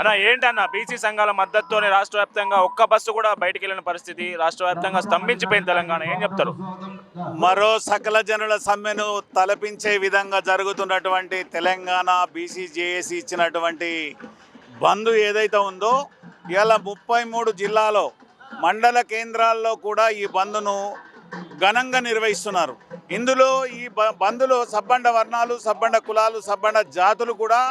అన్న ఏంటన్న బీసీ సంఘాల మద్దతుతోనే రాష్ట్ర వ్యాప్తంగా ఒక్క బస్సు కూడా బయటికి వెళ్ళిన పరిస్థితి, రాష్ట్ర వ్యాప్తంగా స్తంభించిపోయిన తెలంగాణ, ఏం చెప్తారు? మరో సకల జనుల సమ్మెను తలపించే విధంగా జరుగుతున్నటువంటి తెలంగాణ బీసీ జేఏసీ ఇచ్చినటువంటి బంద్ ఏదైతే ఉందో, ఇలా 33 జిల్లాలో మండల కేంద్రాల్లో కూడా ఈ బంద్ను ఘనంగా నిర్వహిస్తున్నారు. ఇందులో ఈ బంద్లో సబ్బండ వర్ణాలు, సబ్బండ కులాలు, సబ్బండ జాతులు కూడా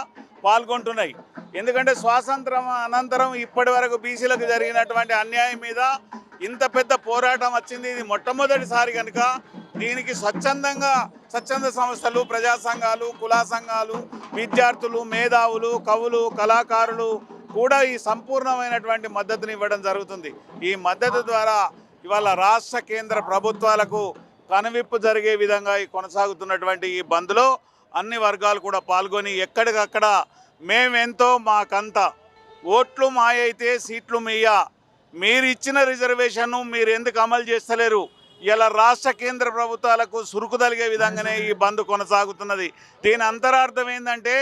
పాల్గొంటున్నాయి. ఎందుకంటే స్వాతంత్రం అనంతరం ఇప్పటి వరకు బీసీలకు జరిగినటువంటి అన్యాయం మీద ఇంత పెద్ద పోరాటం వచ్చింది. ఇది మొట్టమొదటిసారి కనుక దీనికి స్వచ్ఛంద సంస్థలు, ప్రజా సంఘాలు, కులా సంఘాలు, విద్యార్థులు, మేధావులు, కవులు, కళాకారులు కూడా ఈ సంపూర్ణమైనటువంటి మద్దతుని ఇవ్వడం జరుగుతుంది. ఈ మద్దతు ద్వారా ఇవాళ రాష్ట్ర కేంద్ర ప్రభుత్వాలకు కనువిప్పు జరిగే విధంగా ఈ కొనసాగుతున్నటువంటి ఈ బంద్లో అన్ని వర్గాలు కూడా పాల్గొని ఎక్కడికక్కడ మేమెంతో మాకంత, ఓట్లు మాయైతే సీట్లు మీయ, మీరు ఇచ్చిన రిజర్వేషన్ను మీరు ఎందుకు అమలు చేస్తలేరు, ఇలా రాష్ట్ర కేంద్ర ప్రభుత్వాలకు సురుకు తలిగే విధంగానే ఈ బంద్ కొనసాగుతున్నది. దీని అంతరార్థం ఏంటంటే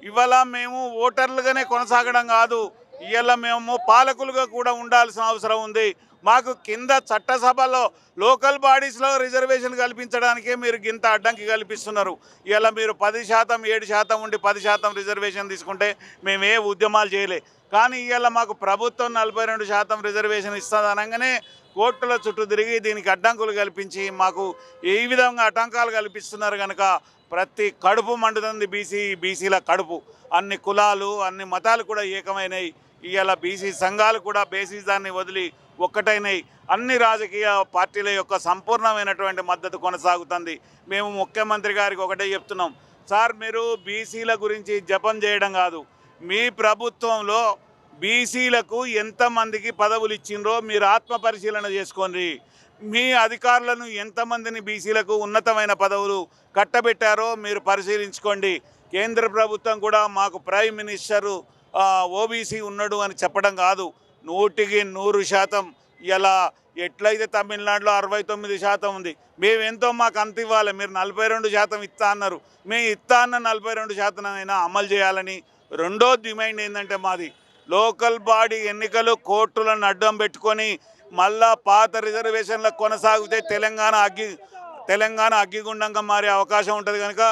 ఇవాళ మేము ఓటర్లుగానే కొనసాగడం కాదు, ఇవాళ మేము పాలకులుగా కూడా ఉండాల్సిన అవసరం ఉంది. మాకు కింద చట్టసభలో లోకల్ బాడీస్లో రిజర్వేషన్ కల్పించడానికే మీరు గింత అడ్డంకి కల్పిస్తున్నారు. ఇలా మీరు 10%, 7% ఉండి 10% రిజర్వేషన్ తీసుకుంటే మేమే ఉద్యమాలు చేయలే. కానీ ఇవాళ మాకు ప్రభుత్వం 42% రిజర్వేషన్ ఇస్తుంది అనగానే కోర్టుల చుట్టూ తిరిగి దీనికి అడ్డంకులు కల్పించి మాకు ఈ విధంగా ఆటంకాలు కల్పిస్తున్నారు. కనుక ప్రతి కడుపు మండుతుంది బీసీల కడుపు. అన్ని కులాలు, అన్ని మతాలు కూడా ఏకమైనవి. ఇవాళ బీసీ సంఘాలు కూడా బేసిజాన్ని వదిలి ఒక్కటైనవి. అన్ని రాజకీయ పార్టీల యొక్క సంపూర్ణమైనటువంటి మద్దతు కొనసాగుతుంది. మేము ముఖ్యమంత్రి గారికి ఒకటే చెప్తున్నాం, సార్ మీరు బీసీల గురించి జపం చేయడం కాదు, మీ ప్రభుత్వంలో బీసీలకు ఎంతమందికి పదవులు ఇచ్చిండ్రో మీరు ఆత్మ పరిశీలన చేసుకోండి. మీ అధికారులను ఎంతమందిని బీసీలకు ఉన్నతమైన పదవులు కట్టబెట్టారో మీరు పరిశీలించుకోండి. కేంద్ర ప్రభుత్వం కూడా మాకు ప్రైమ్ మినిస్టరు ఓబీసీ ఉన్నాడు అని చెప్పడం కాదు, 100% ఇలా ఎట్లయితే తమిళనాడులో 69% ఉంది, మేమెంతో మాకు అంత ఇవ్వాలి, మీరు 42% ఇస్తా అన్నారు, మేము ఇస్తా అన్న 42% అయినా అమలు చేయాలని. రెండో డిమాండ్ ఏంటంటే మాది లోకల్ బాడీ ఎన్నికలు కోర్టులను అడ్డం పెట్టుకొని మళ్ళా పాత రిజర్వేషన్లకు కొనసాగితే తెలంగాణ అగ్గిగుండంగా మారే అవకాశం ఉంటుంది. కనుక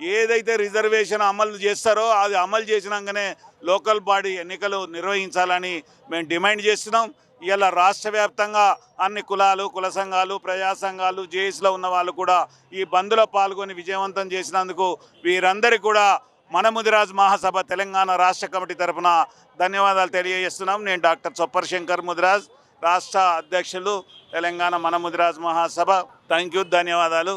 ఏదైతే రిజర్వేషన్ అమలు చేస్తారో అది అమలు చేసినాకనే లోకల్ బాడీ ఎన్నికలు నిర్వహించాలని మేము డిమాండ్ చేస్తున్నాం. ఇలా రాష్ట్ర వ్యాప్తంగా అన్ని కులాలు, కుల సంఘాలు, ప్రజా సంఘాలు, జేఏసీలో ఉన్న వాళ్ళు కూడా ఈ బంద్లో పాల్గొని విజయవంతం చేసినందుకు వీరందరికీ కూడా మన ముదిరాజ్ మహాసభ తెలంగాణ రాష్ట్ర కమిటీ తరఫున ధన్యవాదాలు తెలియజేస్తున్నాం. నేను డాక్టర్ చొప్పర్ శంకర్ ముదిరాజ్, రాష్ట్ర అధ్యక్షులు, తెలంగాణ మన ముదిరాజ్ మహాసభ. థ్యాంక్ యూ, ధన్యవాదాలు.